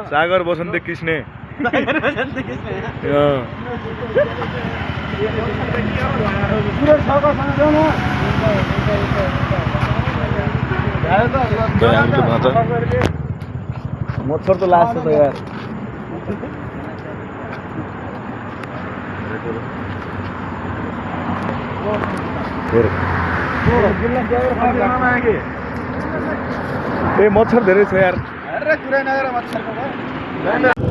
सागर बसन्त कृष्ण मच्छर तो लास्ट था यार ए मच्छर धेरै छ यार अरे कुरा नगर मच्छरको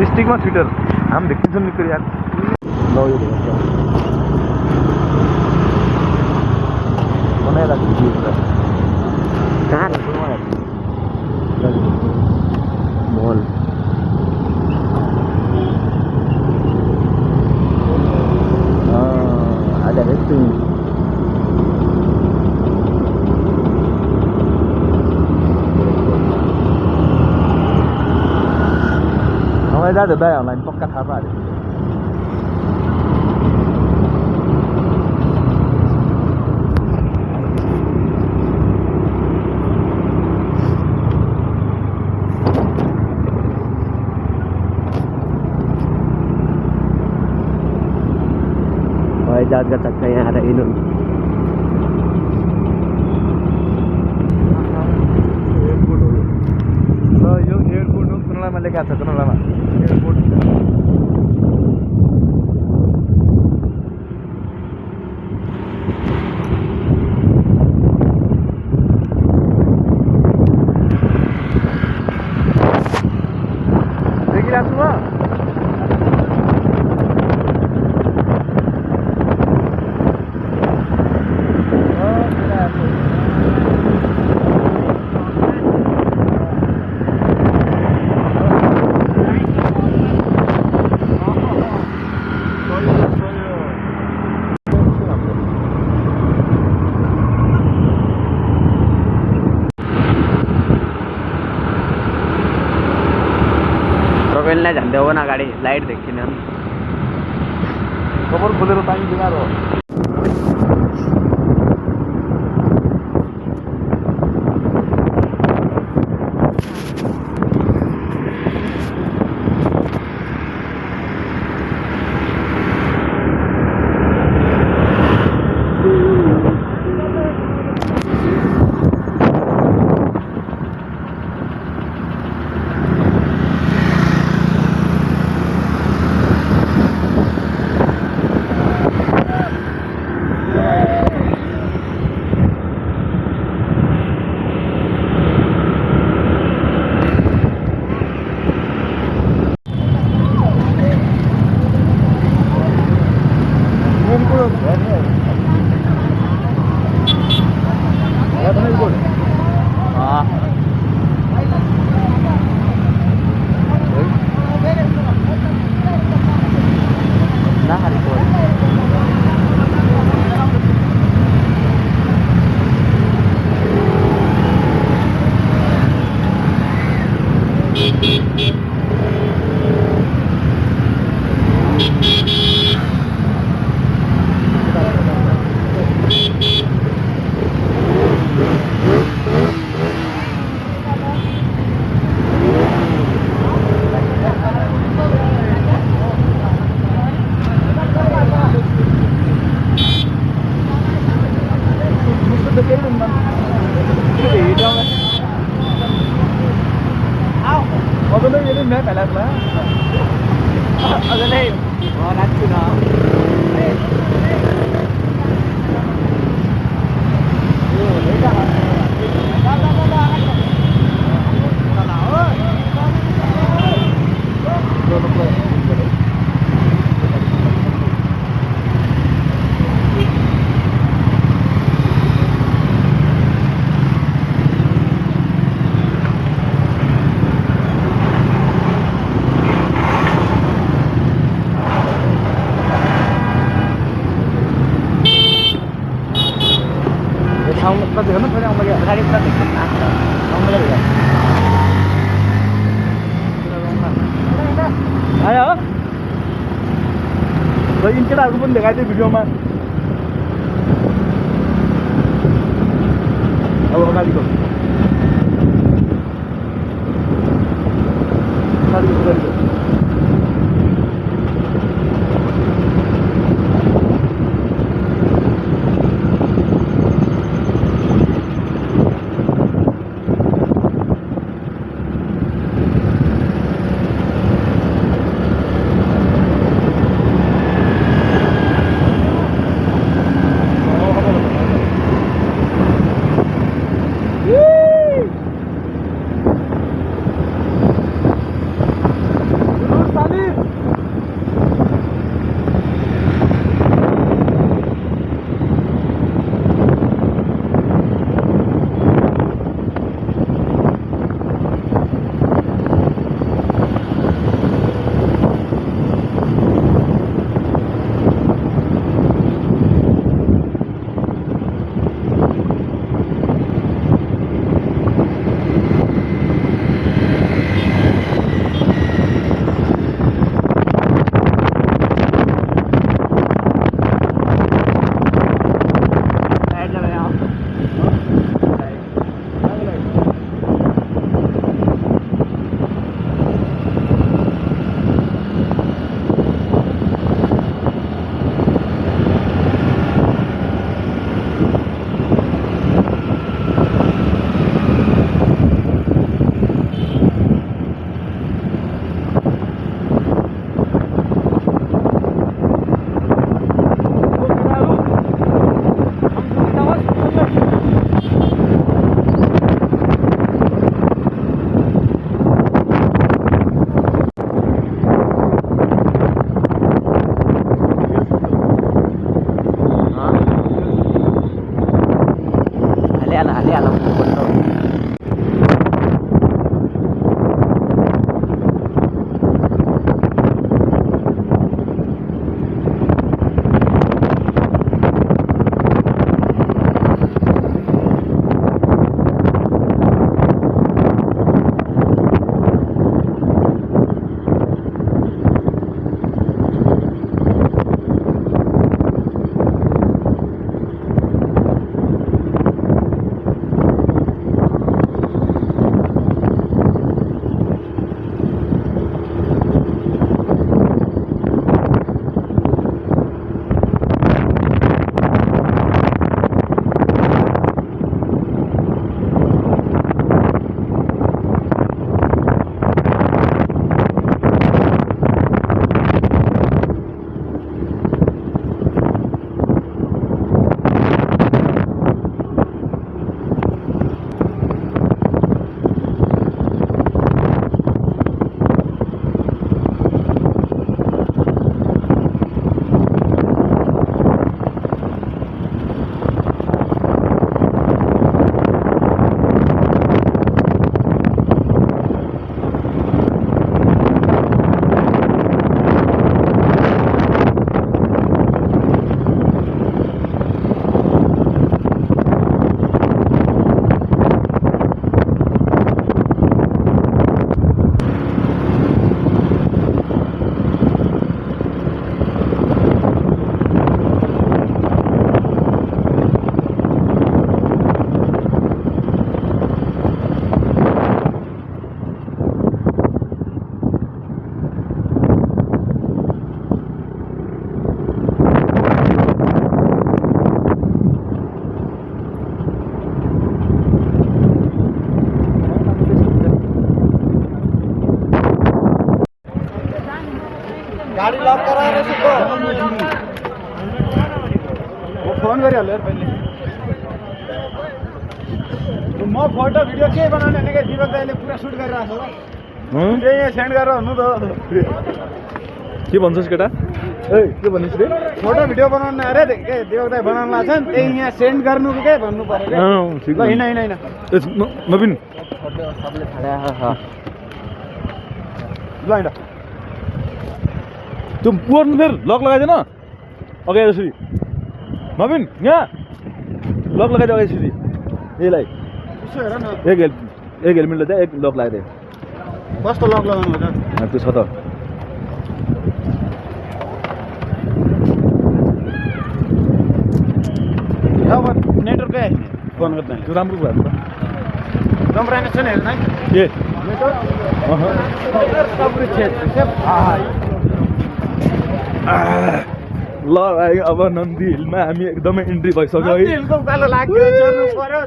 स्टिकमा फिटर हम देखिन्छौँ नि यार ल यो बनाइरहेको भिडियो कहाँ मल ada itu जा देता है ऑनलाइन पक्का था पा रही हवाई जहाज का चक्का यहाँ आ रहा है एयरपोर्ट हो गयो ल यो एयरपोर्ट हो कन्नडामा लेखा छ कन्नडामा एयरपोर्ट देखिरहेको छु म प्रोफेललाई झन्डै हो न अगाडि लाइट देख्थिन कपाल खोलेर पानी बिमार हो देखो ना थोड़े हम लोग गाड़ी पूरा देखो हम लोग आयो तो इनकेटाहरुको पनि देखाइदियो भिडियोमा अब अगाडिको फोन गरिहाल्यो यार पहिले म फोटो भिडियो के बनाउने भने दिपक दाइले पुरा सुट गरिरहेको छ त्यही यहाँ सेन्ड गरेर हुनु त के भन्छस् केटा ए के भनिस् रे फोटो भिडियो बनाउनु अरे के दिपक दाइ बनाउनु लाग्छ नि त्यही यहाँ सेन्ड गर्नु के भन्नु पर्यो क्या ठिक ल हिँड हिँड हिँड नवीन सबले छाड्या ल हिँड त्यो पुर्नु फेरि लक लगाइदिएन अगाडि यसरी नवीन यहाँ लक लगाइदियो अगाडि यसरी यसलाई यसो हेर न एक हेलमेटले त्यहाँ एक लक लगाइदियो कस्तो लक लगाउनु हुन्छ त्यो छ त अब नेटवर्कै आइने फोन गर्दा त्यो राम्रो कुरा हो राम्रो आएन छैन हेर्नु है के ल भाइ अब नन्दी हिलमा हामी एकदमै इन्ट्री भइसक्यो है उकालो लाग्यो चढ्नु पर्यो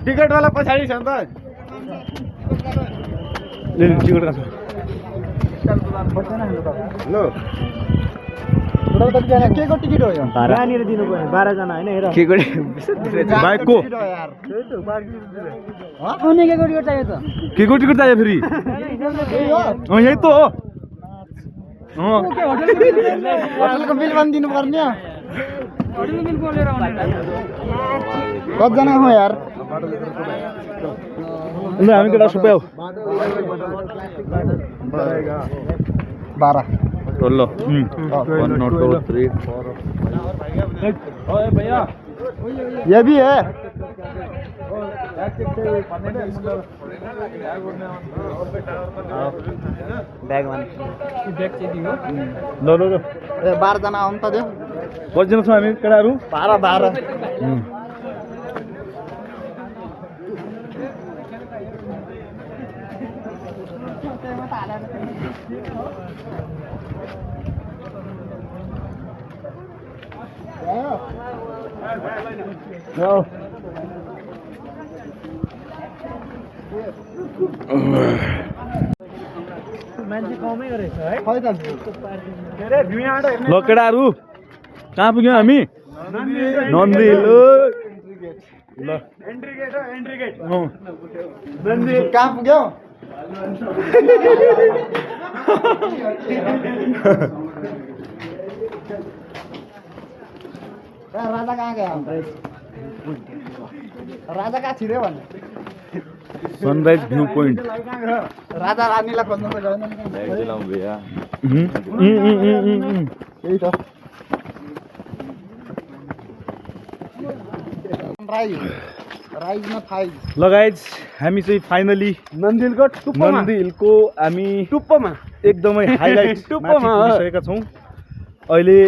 टिकटवाला पछाडि छ नि त टिकट कहाँ छ ल के को टिकट हो यो यहाँनिर दिनु पर्यो 12 जना होइन हेर के गरे बाइकको के को टिकट चाहियो त के को टिकट चाहियो फेरि यही त हो होटलको बिल पनि दिनु पर्ने कतिजना हो यार ल हामी केटा सुपायो 12 ल 1 2 3 4 भैया ये भी है ब्याग मान ल 12 जना आउनु त देऊ कतिजना छौँ हामी केटाहरू 12 मान्छे कमै गरेछ है खै त के रे भिउबाट हेर्ने ल केटाहरू कहाँ पुग्यौँ हामी नन्दी हिल ल एन्ट्री गेट हो एन्ट्री गेट नन्दी कहाँ पुग्यौ राजा कहाँ गयो राजा कहाँ छिर्यो भन्ने सनराइज भ्यू पोइन्ट राजा रानीलाई खोज्नु त गएन त्यही त राइजमा फाइज लगायत हामी चाहिँ फाइनली नन्दिलको नन्दी हिलको हामी टुप्पोमा एकदमै हाइलाइट टुप्पोमा पुगिसकेका छौँ अहिले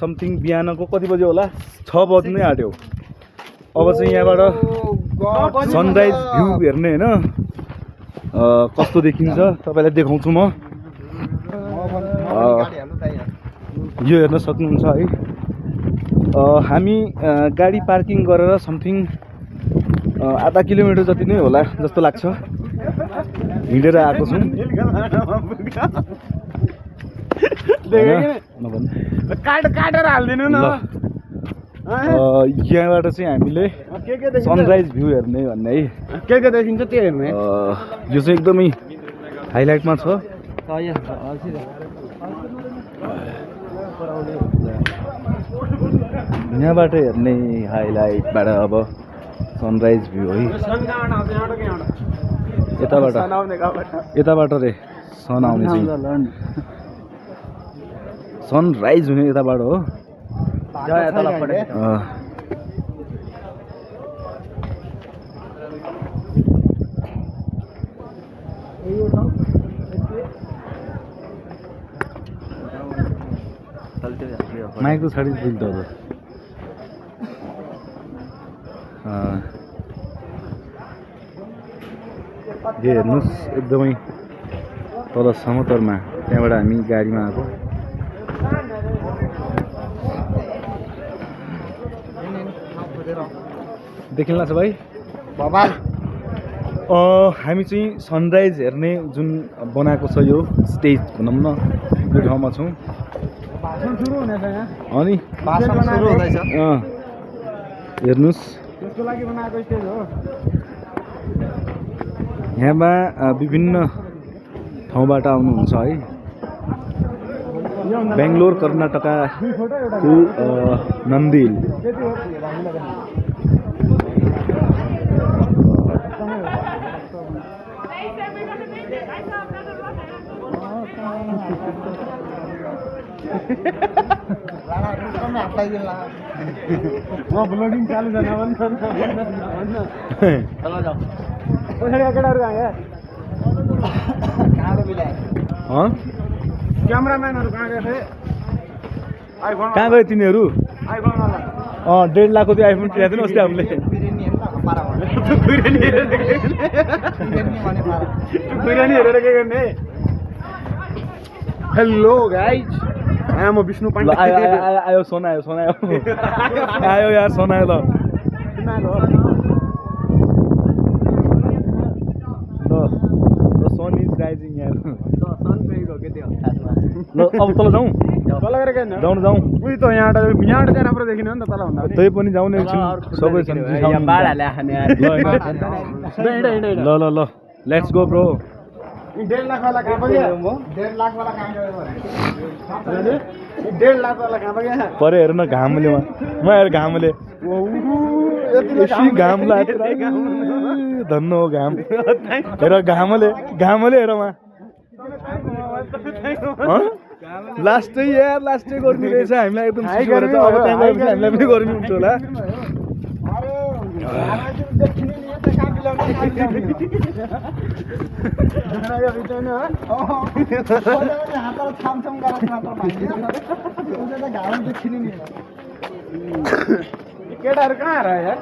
समथिङ बिहानको कति बजे होला 6 बज्नै आँट्यो अब चाहिँ यहाँबाट सनराइज भ्यू हेर्ने होइन कस्तो देखिन्छ तपाईँलाई देखाउँछु म यो हेर्न सक्नुहुन्छ है हामी गाडी पार्किङ गरेर समथिङ आधा किलोमिटर जति नै होला जस्तो लाग्छ हिँडेर आएको छौँ काटेर हालिदिनु न यहाँबाट चाहिँ हामीले सनराइज भ्यू हेर्ने भन्ने है के देखिन्छ त्यो हेर्ने यो चाहिँ एकदमै हाइलाइटमा छ यहाँबाट हेर्ने हाइलाइटबाट अब सनराइज भ्यू है यताबाट रे सन आउने चाहिँ सनराइज हुने यताबाट हो माइकको छाडी बुझ्दो अब यो हेर्नुहोस् एकदमै तल समतलमा त्यहाँबाट हामी गाडीमा आएको देखिन्छ भाइ भवाल हामी चाहिँ सनराइज हेर्ने जुन बनाएको छ यो स्टेज भनौँ न यो ठाउँमा छौँ भाषण सुरु हुनेछ यहाँ अनि भाषण सुरु हुँदैछ हेर्नुहोस् त्यसको लागि बनाएको स्टेज हो यहाँमा विभिन्न ठाउँबाट आउनुहुन्छ है बेङ्गलोर कर्नाटकाको नन्दिल ब्लगिङ चालु छैन पछाडिका केटाहरू कहाँ गए क्यामराम्यानहरू कहाँ गए थिए कहाँ गयो तिनीहरू आइफोन 1.5 लाखको त्यो आइफोन किनेको थियो नि अस्ति हामीले बिरयानी हेरेर के गर्ने हेलो गाइज म विष्णु ल पाण्डे आयो सोना आयो आयो यार सोना आयो ल सन इज राइजिङ यार ल अब तल जाउँ तल गरेर के जाउँ उही त यहाँबाट चाहिँ राम्रो देखिने हो नि त तल भन्दा त्यही पनि जाउँ न एकछिन सबै छन् ल लेट्स गो ब्रो 1.5 लाख वाला कहाँ बग्या 1.5 लाख वाला कहाँ गयो 1.5 लाख वाला कहाँ बग्या परे हेर न घामले म हेर घामले यति घाम लाग्यो धन्न हो घाम हेर घामले हेर म लास्टै गर्मी रहेछ हामीलाई एकदम चिसो रहेछ अब त्यहाँ गएपछि हामीलाई पनि गर्मी हुन्छ होला केटाहरू कहाँ आएर यार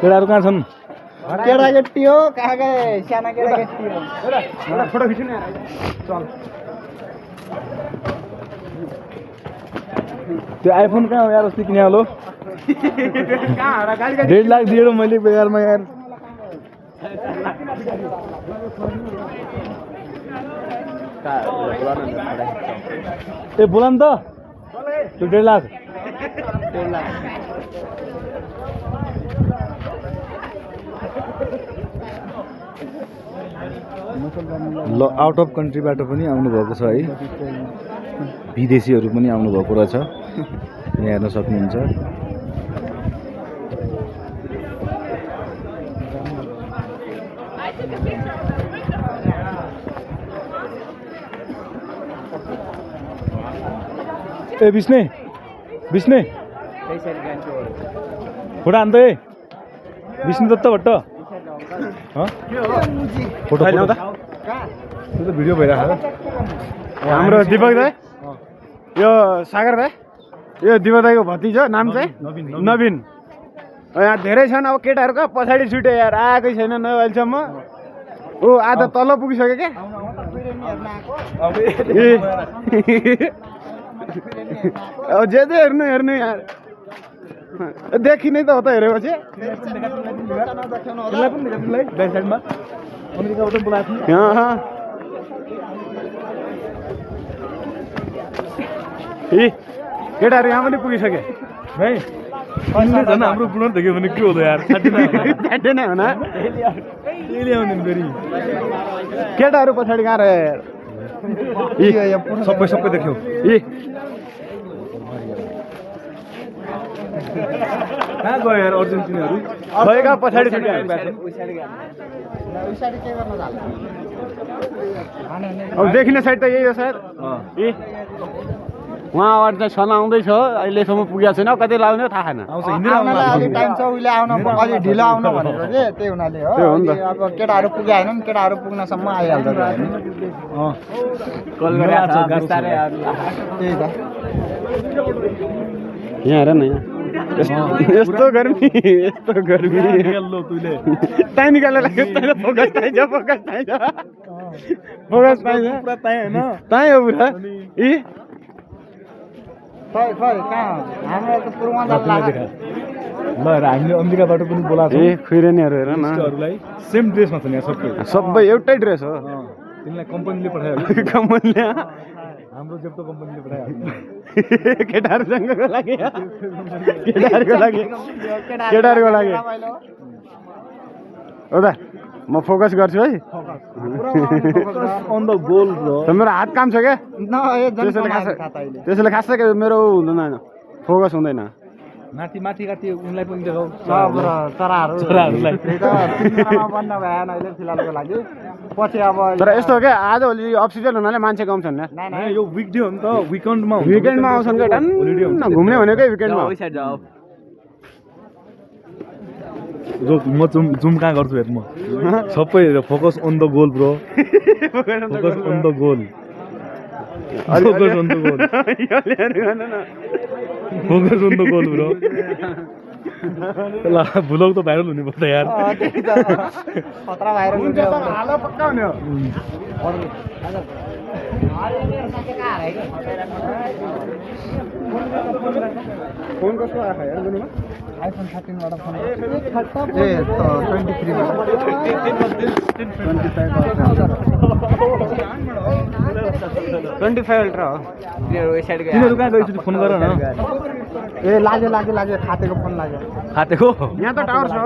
केटाहरू कहाँ छन् केटाकेटी हो कहाँ गए साना केटाकेटी हो एउटा फोटो खिच्नु नि चल त्यो आइफोन कहाँ हो यार अस्ति किने होला 1.5 लाख दिएर मैले बेकारमा यार ए बोला नि त त्यो 1.5 लाख ल आउट अफ कन्ट्रीबाट पनि आउनुभएको छ है विदेशीहरू पनि आउनुभएको रहेछ यहाँ हेर्न सक्नुहुन्छ ए विष्णे फोटो हान्दै विष्णु दत्त भट्ट फोटो त्यो त भिडियो भइरहेको हाम्रो दिपक दाई यो सागर दाई यो दिपक दाईको भतिज नाम चाहिँ नवीन यहाँ धेरै छन् अब केटाहरू कहाँ पछाडि छुट्यो यार आएकै छैन न अहिलेसम्म ऊ आधा तल पुगिसक्यो क्या अब जे हेर्नु यार देखिनै त हो त हेरेपछि अमेरिकाबाट बोलाएको केटाहरू यहाँ पनि पुगिसके है झन् हाम्रो बुढो देख्यो भने के हो त यार च्याटे नै हो न आउँदैन फेरि केटाहरू पछाडि कहाँ रह्यो यार सबै देख्यो कहाँ गयो यार अर्जेन्टिनाहरू गएका पछाडि अब देखिने साइड त यही हो सायद उहाँ अगाडि चाहिँ सन आउँदैछ अहिलेसम्म पुगेको छैन कति लाउने थाहा छैन टाइम छ उहिले आउनु अलि ढिलो आउनु भनेको चाहिँ त्यही हुनाले हो अब केटाहरू पुगे होइन केटाहरू पुग्नसम्म आइहाल्छ त्यही त यहाँ हेर न यस्तो गर्मी टाइम निकालेर फोकस पाइन्छ त्यहीँ हो पुरा हाम्रो त पूर्वाञ्चल ल हामीले अमेरिकाबाट पनि बोलाएको खुइरेनीहरू हेर न सेम ड्रेसमा छन् यहाँ सबै सबै एउटै ड्रेस हो तिमीलाई कम्पनीले पठायो कमलले हाम्रो जेप्टो कम्पनीले पठाइहाल्नु केटाहरूसँगको लागि केटाहरूको लागि केटाहरूको लागि हो त म फोकस गर्छु है अन द गोल ब्रो मेरो हात काम छ क्या न ए जन त्यसैले खासै मेरो हुँदैन फोकस हुँदैन माथि माथि काथि उनलाई पनि देखाऊ चराहरूलाई त्यही त तिनीहरूमा बन्द भएन अहिले फिलहालको लागि पछि अब तर यस्तो हो क्या आजभोलि अफ सिजन हुनाले मान्छे कम छन् यो विकडे हो नि त विकेन्डमा विकेन्डमा आउँछन् क्या टन्न घुम्ने भनेकै विकेन्डमा उही साइड जाऊ जो म जुम कहाँ गर्छु हेर म सबै focus on the goal bro focus on the goal focus on the goal focus on the goal bro ल भ्लग त भाइरल हुने भयो त यार खतरा भएर हुन्छ तर हालो पक्का हुने हो फोन कसको आएको यार गुरुमा आइफोन 13 बाट फोन ए 23 बाट 25 अल्ट्रा हो उही साइड तिनीहरू कहाँ गएपछि फोन गर न ए लाग्यो खातेको फोन लाग्यो खातेको यहाँ त टावर छ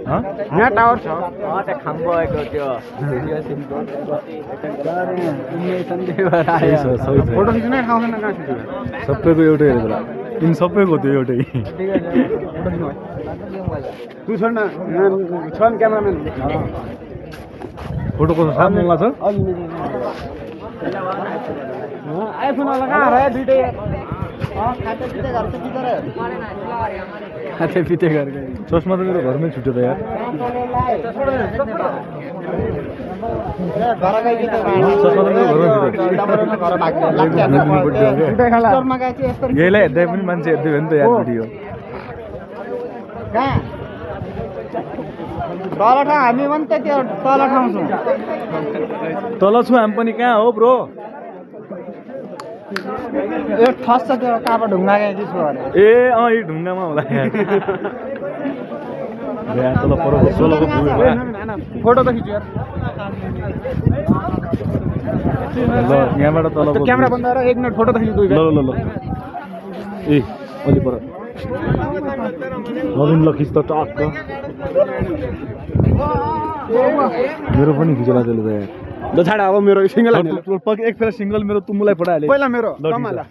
यहाँ टावर छ त्यहाँ खाम्बो आएको त्यो फोटो खिच्नै ठाउँ छैन कहाँ खिच्यो सबैको एउटै हेरेको होला यिनी सबैको त्यो एउटै तु छ न छन् क्यामेराम्यान फोटो कस्तो साफ मङ्गला छ आइफोन वाला कहाँ रह्यो दुइटै खाते पिते गरेको चस्मा त मेरो घरमै छुट्यो त यार चस्मा त मेरो घरमै छुट्यो यहीलाई हेर्दै पनि मान्छे हेर्दै भयो नि त यार भिडियो तल ठाउँ हामी पनि त त्यो तल ठाउँ छौँ तल छु हामी पनि कहाँ हो ब्रो यो ठस छ त्यो कापा ढुङ्गा गएको छु अरे ए अँ यी ढुङ्गामा होला यार तल पर सोलको फोटो त खिच्यो ल यहाँबाट तल क्यामेरा बन्द गरेर 1 मिनट फोटो त खिच्यो दुई ल ल ल ए अलि पर नवीन ल खिच त टक्क मेरो पनि खिचेला त्यसले त यार ल छाड अब मेरो सिंगल हान्यो एक फेर सिङ्गल मेरो तुमुलाई पठाइहाले पहिला मेरो ल कमाला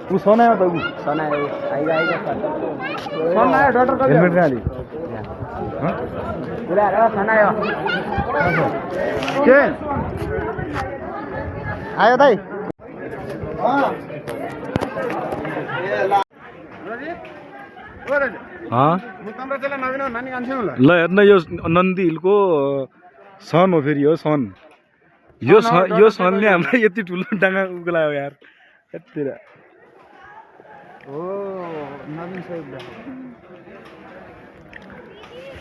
ऊ सनायो त ऊ सनायो सनायो डटर कति हेलमेट कहाँ हाली सनायो के आयो दाइ ल हेर्न यो नन्दी हिलको सन हो फेरि हो सन यो सनले हामीलाई यति ठुलो डाँगा उगलायो यार यतिर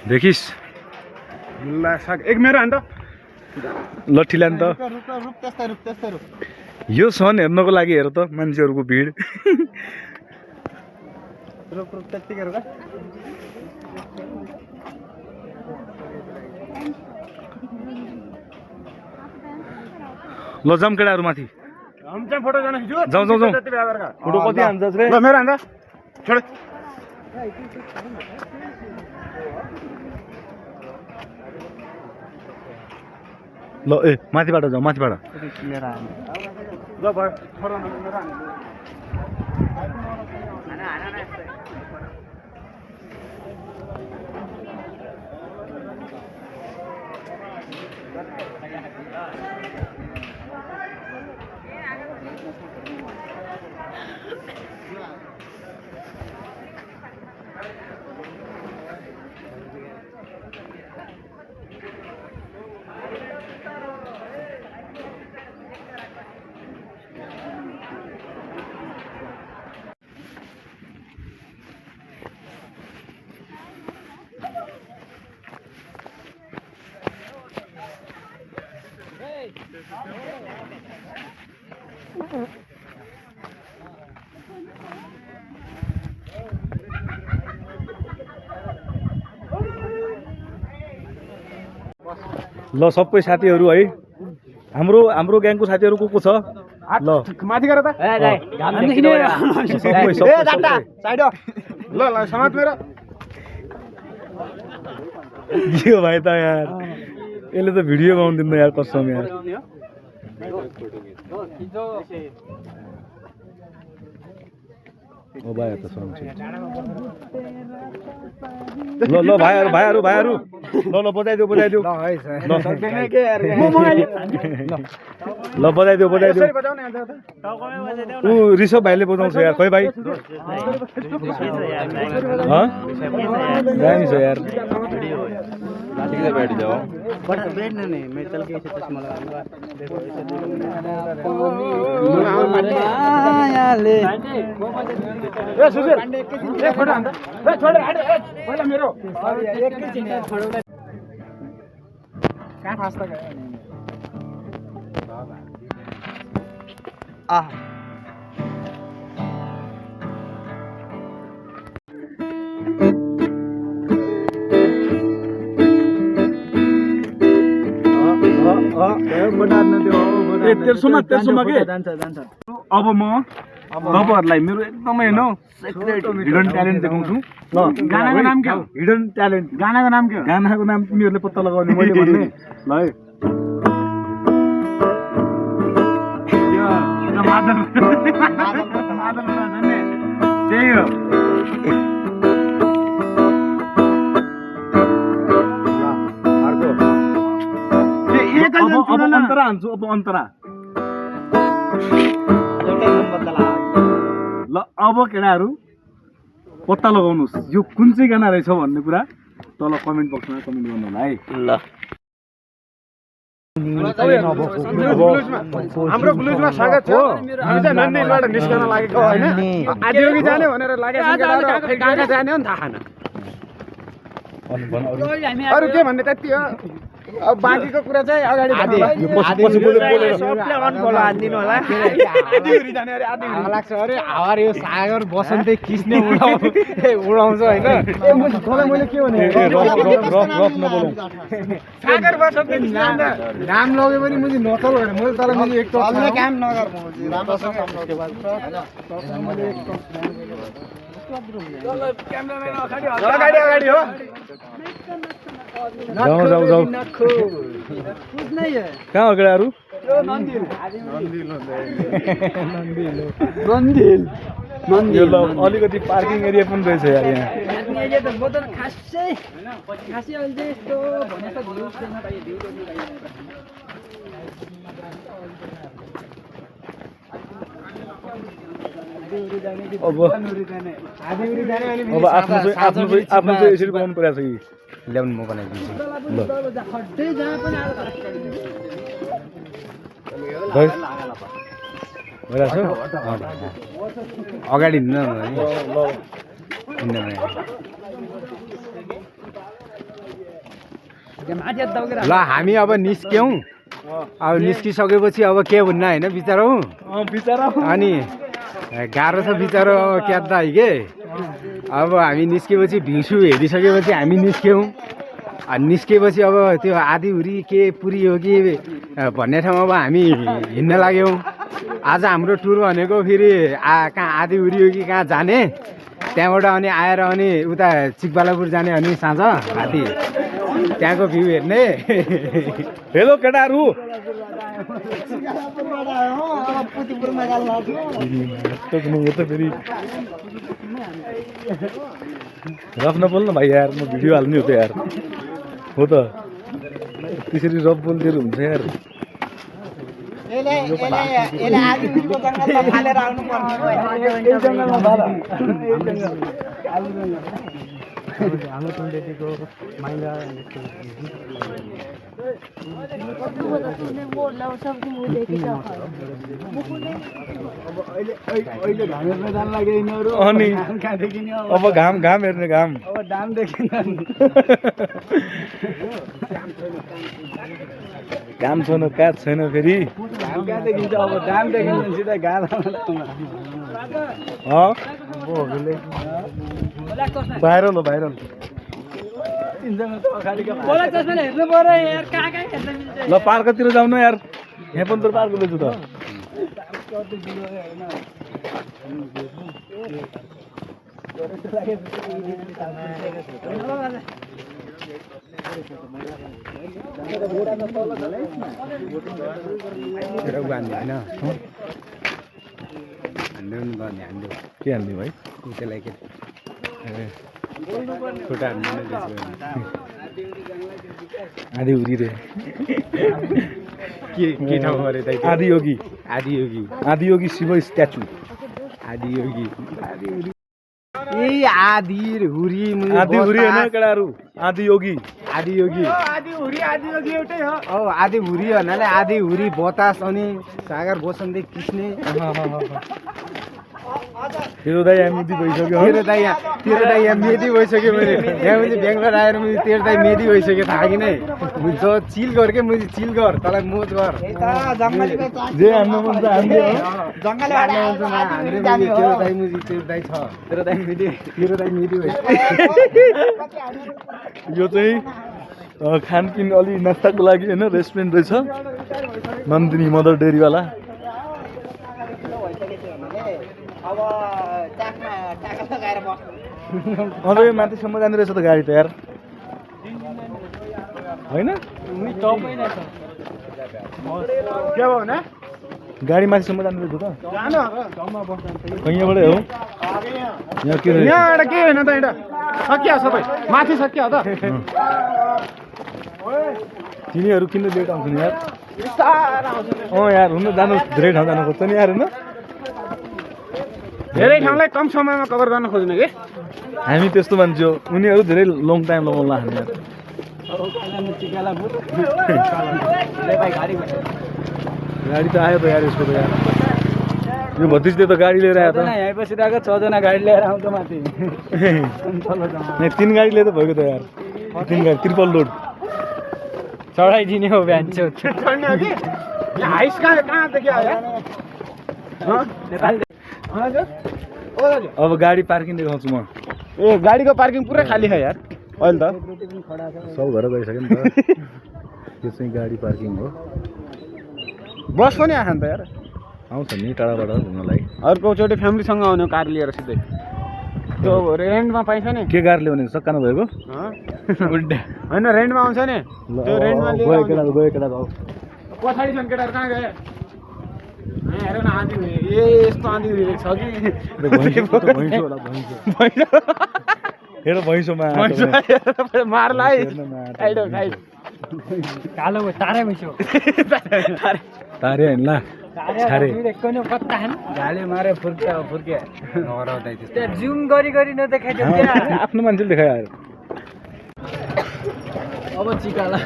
देखिस् एक मेरो हान त लट्ठी ल्यान त त्यस्तै रुप यो सन हेर्नको लागि हेर त मान्छेहरूको भिड रुप त्यतिकै रुक ल जाम केटाहरू माथि हम चाहिँ फोटो जान खिच्यो जाउँ फोटो कति हान्छ रे ल मेरो हान त छोड ल ए माथिबाट जाउँ माथिबाट ल भयो फोटो मेरो हान ल सबै साथीहरू है हाम्रो ग्याङको साथीहरू को छ ल माथि गर त सबै साइड हो। ल ल समाज मेरो के हो भाइ त यार यसले त भिडियो बनाउँदैन यार कसम यार ओ भाइ त सुन्छ ल भाइहरू ल बजाइदेऊ ल बजाइदेऊ ऊ ऋषभ भाइले बजाउँछ यार खोइ भाइ दामी छ यार बैठ जाओ बैठना नहीं मैं चल के ऐसे चश्मा लगाऊंगा ए सुशील ए फोटो हान्दा ए छोड हाडे ए पहिला मेरो कहाँ फास्ता गयो आ तेर्सोमा के अब म तपाईँहरूलाई मेरो एकदमै होइन सिक्रेट हिडन ट्यालेन्ट देखाउँछु ल गानाको नाम के हो हिडन ट्यालेन्ट गानाको नाम के हो गानाको नाम तिमीहरूले पत्ता लगाउने मैले भन्ने ल है यो मादल त्यही हो अब अन्तरा हान्छु अब अन्तरा ल अब केटाहरू पत्ता लगाउनुहोस् यो कुन चाहिँ गाना रहेछ भन्ने कुरा तल कमेन्ट बक्समा कमेन्ट गर्नु होला है ल हाम्रो ब्लुजमा स्वागत छ हामी चाहिँ नन्दीबाट निस्कन लागेको होइन आदियोगी जाने भनेर लागेको कहाँ जाने हो नि थाहा छैन अरू के भन्ने त्यति हो अब बाँकीको कुरा चाहिँ अगाडि लाग्छ अरे हावा यो सागर बसन्तै खिच्ने उडाउँछ होइन मैले के भने सागर बसन्तै नाम लग्यो भने मैले नचल भने मैले तर मैले एक काम नगर अगाडि अगाडि हो जाऊ कहाँ हो केटाहरू यो ल अलिकति पार्किङ एरिया पनि रहेछ यार यहाँ अब आफ्नो चाहिँ यसरी बनाउनु परेको छ कि ल्याउनु म बनाइदिन्छु अगाडि हिँड्नु ल हामी अब निस्क्यौँ अब निस्किसकेपछि अब के हुन्न होइन बिचरा अनि गाह्रो छ बिचरा क्याद्दा है के अब हामी निस्केपछि भिउँसु हेरिसकेपछि हामी निस्क्यौँ निस्केपछि अब त्यो आधीहुरी के पुरी हो कि भन्ने ठाउँमा अब हामी हिँड्न लाग्यौँ आज हाम्रो टुर भनेको फेरि कहाँ आधीहुरी हो कि कहाँ जाने त्यहाँबाट अनि आएर अनि उता चिकबालापुर जाने अनि साँझ राति त्यहाँको भ्यू हेर्ने हेलो केटाहरू रफ नबोल्नु भाइ यार म भिडियो हाल्ने हो त यार हो त त्यसरी रफ बोलिदिएर हुन्छ यार अनि अब घाम हेर्ने घाम घाम छैन काठ छैन फेरि भाइरल ल पार्कतिर जाउँ न यार यहाँ पनि त पार्क छु त के हाल्ने भाइ त्यसलाई के आधी उरी रे के ठाउँ अरे दाइ आदियोगी आदियोगी शिव स्ट्याचु आदियोगी ए आधी हुरी आदि हुरी होइन केटाहरू आदियोगी आदियोगी एउटै हो आधी हुरी भन्नाले आधी हुरी बतास अनि सागर बसन्ती किस्ने तेरो दाइ यहाँ मुदी भइसक्यो तेरो दाइ यहाँ मेदी भइसक्यो मैले यहाँ मुझे बेङ्गलोर आएर मुझे तेरो दाइ मेदी भइसक्यो थाहा कि नै जो चिल गर के मुझे चिल गर तँलाई मोज गर जे हान्न मन छ हान्ने हो तेरो दाइ मुझे तेरो दाइ छ तेरो दाइ मेदी भइसक्यो यो चाहिँ खानपिन अलि नास्ताको लागि होइन रेस्टुरेन्ट रहेछ नन्दिनी मदर डेरीवाला अझै माथिसम्म जाँदो रहेछ त गाडी त यार होइन के भयो भने गाडी माथिसम्म जाँदो रहेछ त यहाँबाटै हो यहाँ के यहाँबाट के होइन त एउटा सकिया सबै माथि सकिया त तिनीहरू किन लेट आउँछ नि यार यार हुन जानु धेरै ठाउँ जानु खोज्छ नि यार होइन धेरै ठाउँलाई कम समयमा कभर गर्न खोज्ने कि हामी त्यस्तो मान्छे हो उनीहरू धेरै लङ टाइम लगाउला हामी यार गाडी त आयो त यार यसको त यार यो भतिजले त गाडी लिएर आयो त यहाँ बसिरहेको 6 जना गाडी लिएर आउँछ माथि नहीं 3 गाडी लिएर त भएको त यार 3 गाडी ट्रिपल लोड चढाइदिने हो बिहान चाहिँ चढ्ने हो कि हाइस कहाँदेखि आयो अब गाडी पार्किङ देखाउँछु म ए गाडीको पार्किङ पुरै खाली छ यार अहिले त सब घर गइसक्यो नि त यो चाहिँ गाडी पार्किङ हो बस पनि आएछ नि त यार आउँछ नि टाढाबाट घुम्नलाई अर्कोचोटि फ्यामिलीसँग आउने कार लिएर सिधै त्यो रेन्टमा पाइन्छ नि के कार ल्याउने सक्कानु भएको होइन रेन्टमा आउँछ नि त्यो रेन्टमा गयो केटा जाऊ पछाडि छन् केटाहरू कहाँ गए हेर न आँधी हुने ए यस्तो आँधी हुने छ कि हेर भैँसोमा मार्ला है कालो तारै भइसक्यो तारे होइन ला छारे झाले मारे फुर्के त्यहाँ जुम गरी नदेखाइदियो आफ्नो मान्छेले देखायो यार अब चिकाला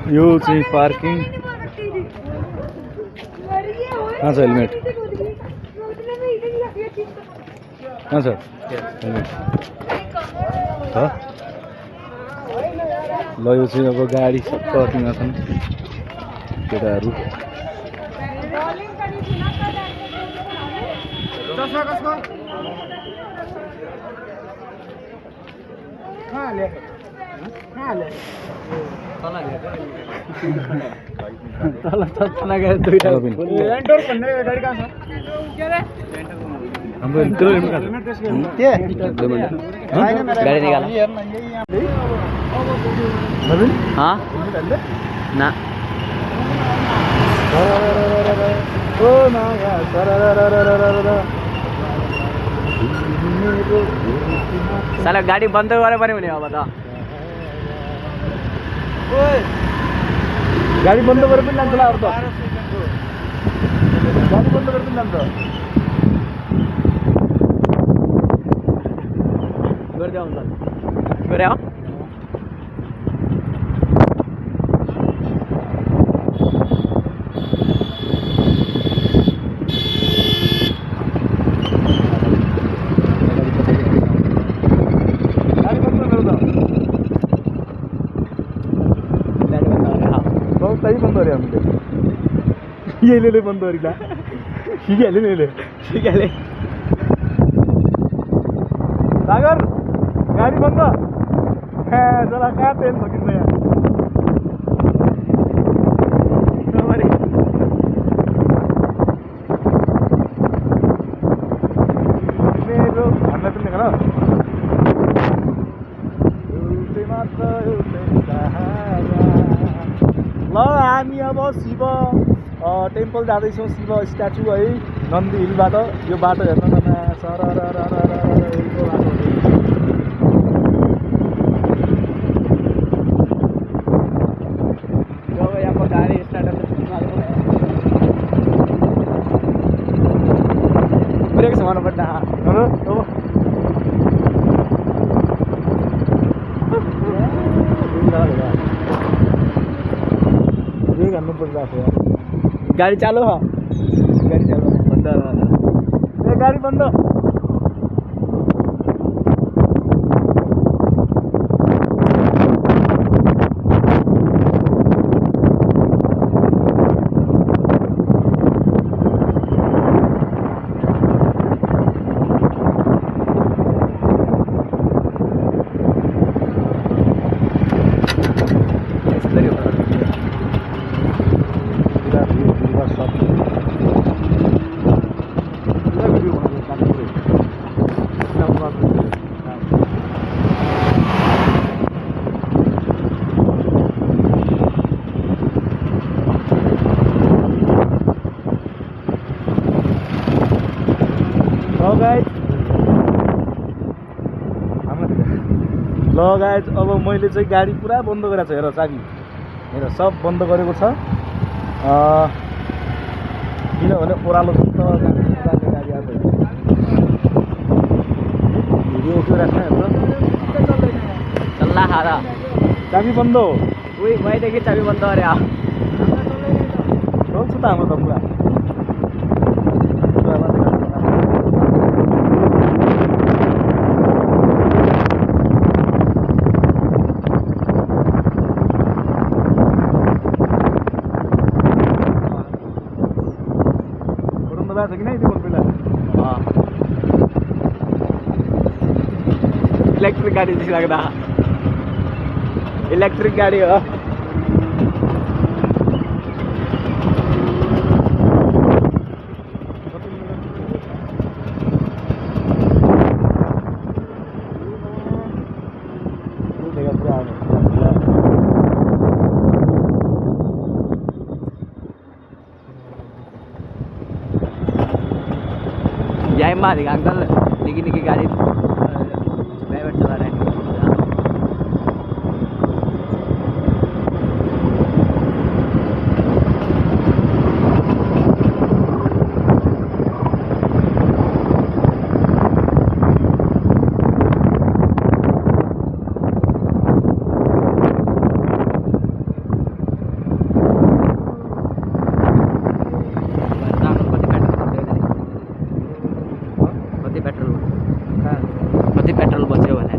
यो चाहिँ पार्किङ कहाँ छ हेलमेट कहाँ छ हेलमेट छ ल यो चाहिँ अब गाडी सब कतिमा छन् केटाहरू हाम्रो गाडी निकाल हाँ ना साला गाडी बन्द गरेर पनि हुने अब त गाडी बन्द गरेर पनि जान्छ होला अरू त गाडी बन्द गरेर पनि जान्छ गर्दै आउँछ गरे हो सही बन्द गऱ्यो हामीले यसले बन्द गरिला सिकिहाल्यो नि यसले सिकाले सागर गाडी बन्द जरा कहाँ तेल सकिन्छ यहाँ मेरो हामीलाई पनि देखाएर एउटै मात्र एउटै सहारा ल हामी अब शिव टेम्पल जाँदैछौँ शिव स्ट्याचु है नन्दी हिलबाट यो बाटो हेर्न न सर जब यहाँ पर गाड़ी स्टार्ट ब्रेक समाउनु पर्छ गाडी चालू हो गाडी चालू बन्द ए गाडी बन्द ल गाइज अब मैले चाहिँ गाडी पुरा बन्द गरेको छ हेर चाबी हेर सब बन्द गरेको छ किनभने ओह्रालो छ त गाडी आज भिडियो उठिरहेको छ चल्ला खाँदा चाबी बन्द हो उही मैदेखि चाबी बन्द अरे चल्छ त हाम्रो त पुरा छ कि नै त्यो पहिला इलेक्ट्रिक गाडी जस्तो लाग्दा इलेक्ट्रिक गाडी हो यही में अधिक अंकल निकी निकी गाड़ी ड्राइवर चला रहे हैं कति पेट्रोल बच्यो भने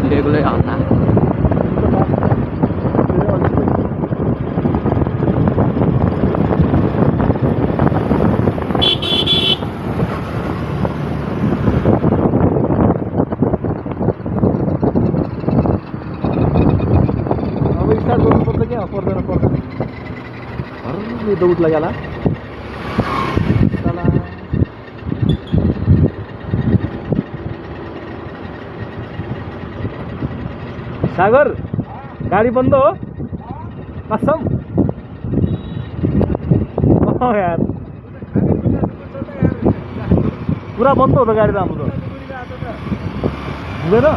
रेगुलर आता है अब स्टार्ट गर्नुपर्छ क्या पर्दैन itu udah jalan. सागर गाडी बन्द हो कसम यार पुरा बन्द हो त गाडी त हाम्रो त हुँदैन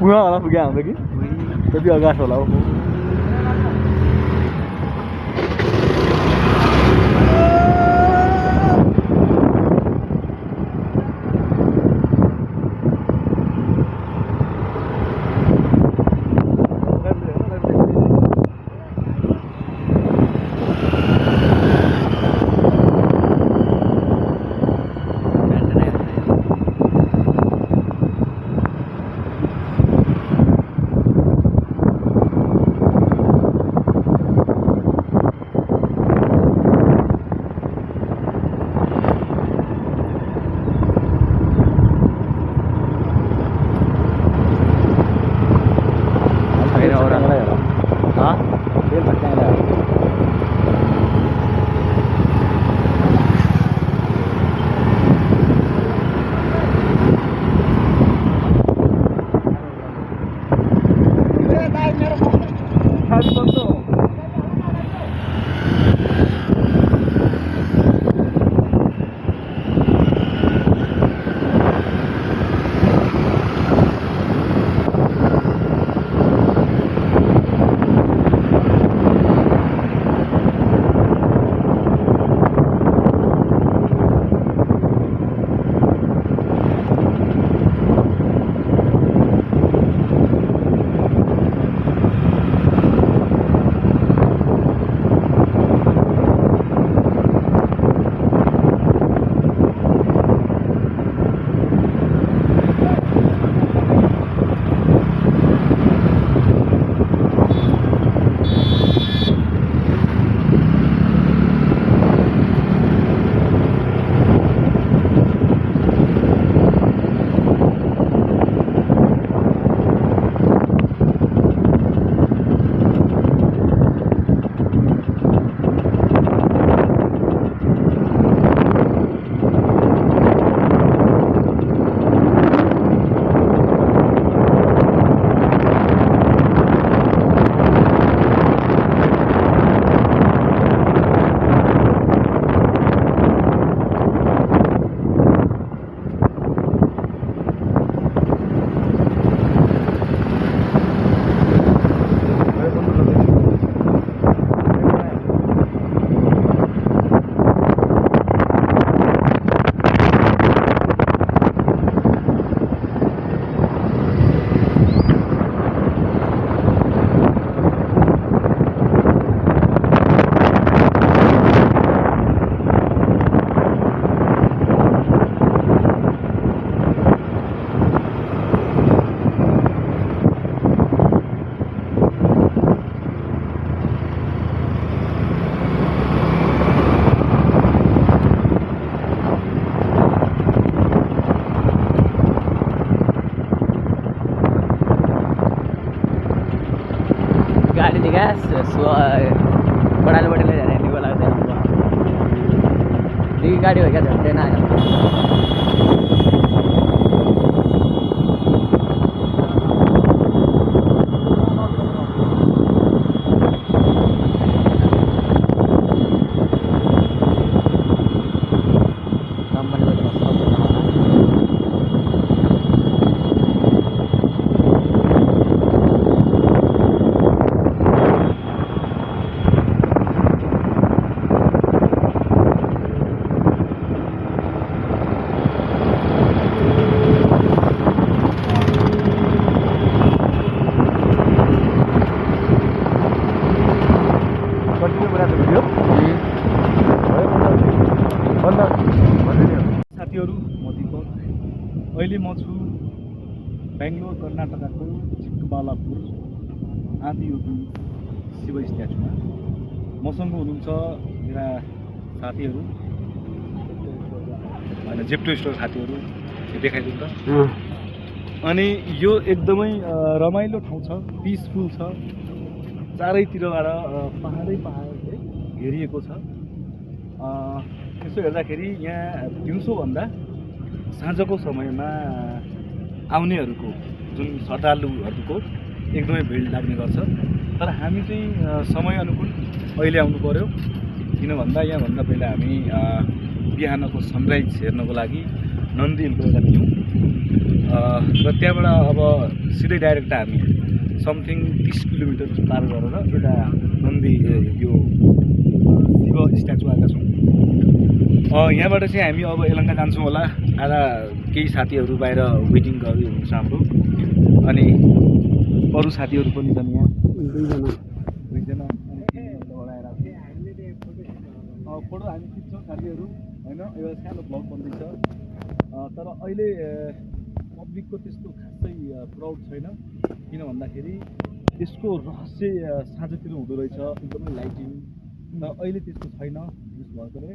पुरा होला पुग्यो हाम्रो कि त्यति अगास होला हो बड़ा बड़े ले जा रहे हैं निको लगता है हमको ये गाड़ी हो गया झंडे ना Continue with the video. म छु बेङ्गलोर कर्नाटकको चिक्कबालापुर आदियोगी शिव स्ट्याचुमा। मसँग हुनुहुन्छ मेरा साथीहरू होइन जेप्टो स्टोर साथीहरू देखाइदिउँ त। अनि यो एकदमै रमाइलो ठाउँ छ, पिसफुल छ, चारैतिरबाट पहाडै पहाडले घेरिएको छ। यसो हेर्दाखेरि यहाँ दिउँसोभन्दा साँझको समयमा आउनेहरूको जुन श्रद्धालुहरूको एकदमै भिड लाग्ने गर्छ। तर हामी चाहिँ समय अनुकूल अहिले आउनु पर्यो, किन भन्दा यहाँभन्दा पहिला हामी बिहानको सनराइज हेर्नको लागि नन्दी हिल गएका थियौँ र त्यहाँबाट अब सिधै डाइरेक्ट हामी समथिङ 30 किलोमिटर पार गरेर एउटा नन्दी यो शिव स्ट्याचु आएका छौँ। यहाँबाट चाहिँ हामी अब यलङ्का जान्छौँ होला। आधा केही साथीहरू बाहिर वेटिङ गर्दै हुनुहुन्छ हाम्रो, अनि अरू साथीहरू पनि छन् यहाँ दुईजना फोटो हामी खिच्छौँ साथीहरू होइन। एउटा सानो भ्लग बन्दैछ, तर अहिले पब्लिकको त्यस्तो खासै क्राउड छैन, किन भन्दाखेरि यसको रहस्य साँझतिर हुँदो रहेछ, एकदमै लाइटिङ अहिले त्यस्तो छैन भएकोले।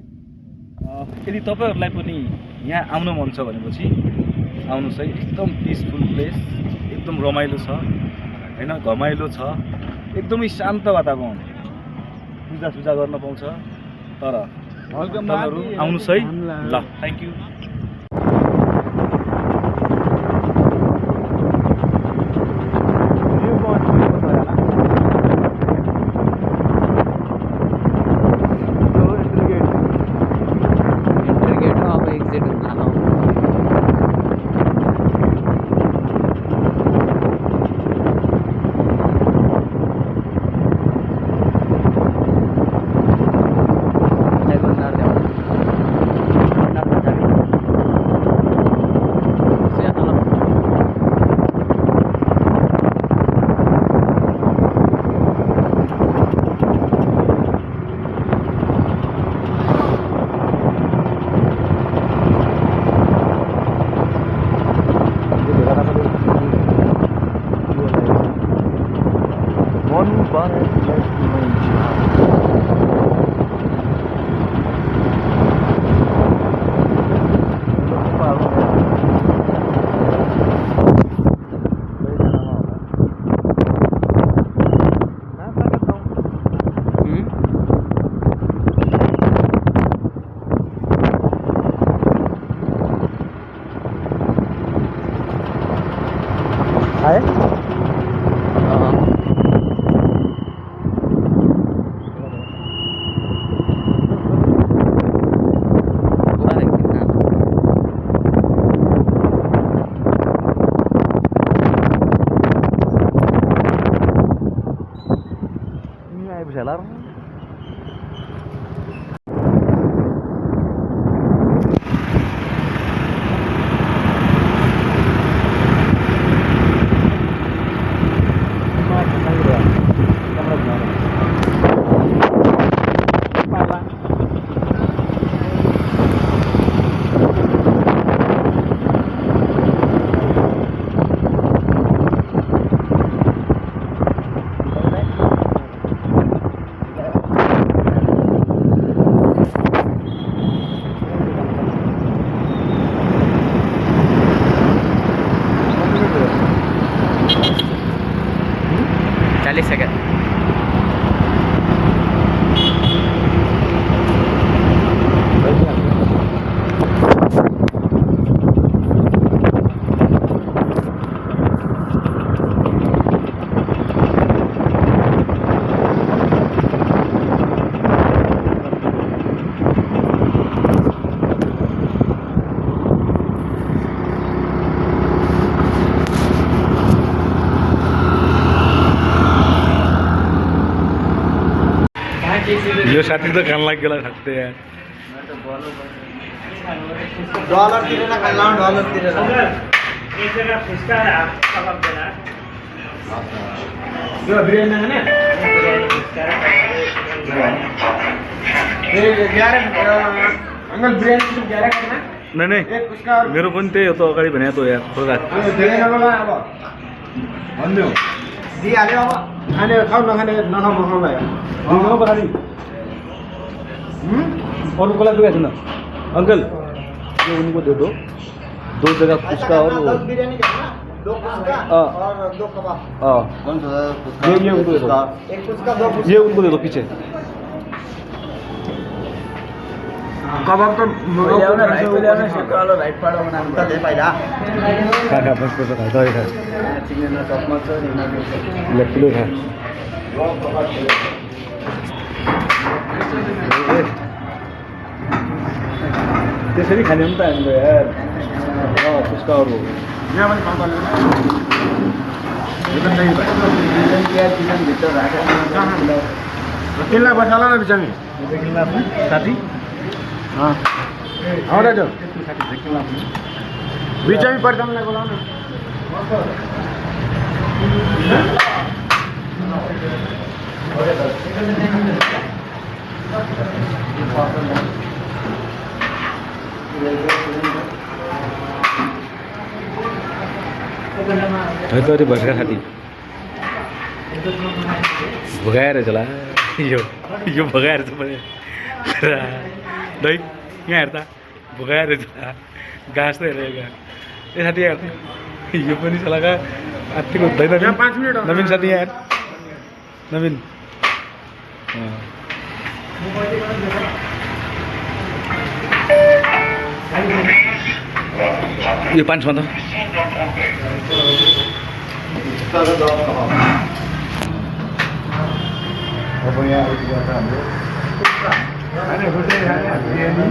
यदि तपाईँहरूलाई पनि यहाँ आउन मन छ भनेपछि आउनुहोस् है। एकदम पिसफुल प्लेस, एकदम रमाइलो छ होइन, घमाइलो छ, एकदमै शान्त वातावरण, पूजा गर्न पाउँछ। तर तपाईँहरू आउनुहोस् है। ल, थ्याङ्क यू। Jalan. यो साथी त खान लागि गेला खाते यार। डलर तिरेर खाना, डलर तिरेर यो बिरयानी खाने अंकल बिरयानी ग्यारह खाना नहीं नहीं एक पुस्का और मेरो पनि त्यही हो त अगाडि भने त यार खोला अनि धेरै नगला अब भन्दियो दिइहाल्यो अब खाने खाऊ नखाने नखाऊ मखाउँला यार दुईजना पछाडि अरू कसलाई दुखाएको छैन अङ्कल यो उनको दे दो जगह पुस्का और वो 10 बिरयानी खाना 2 पुस्का हाँ। और 2 कबाब हाँ कौन सा ये उनको दे दो एक पुस्का 2 पुस्का ये उनको दे दो पीछे कबाब त राइट पाडो बनाउनु त दे पहिला खा खा बस बस खा दही खा चिकन टपमा छ ले किलो खा त्यसरी खाने हो नि त हामीले यार पुस्का और वो यहाँ पनि कम्पनी यो त नहीं भयो चिकन भित्र राखेर किल्ला बसाला न बिचामी साथी आउँदै जाऊ बिचामी पर्दामलाई बोलाउ न है त भर्खर साथी भगाएर चला यो भगाएर छ भने दही यहाँ हेर्दा भगाएर चला घाँस त हेरेको ए साथी हेर यो पनि चलाका आत्तिको हुँदैन यहाँ 5 मिनट नवीन साथी यहाँ हेर नवीन यो 5 मा त अब यहाँ आइपुग्यो त हाम्रो खाने खुर्दै खाने बिरयानी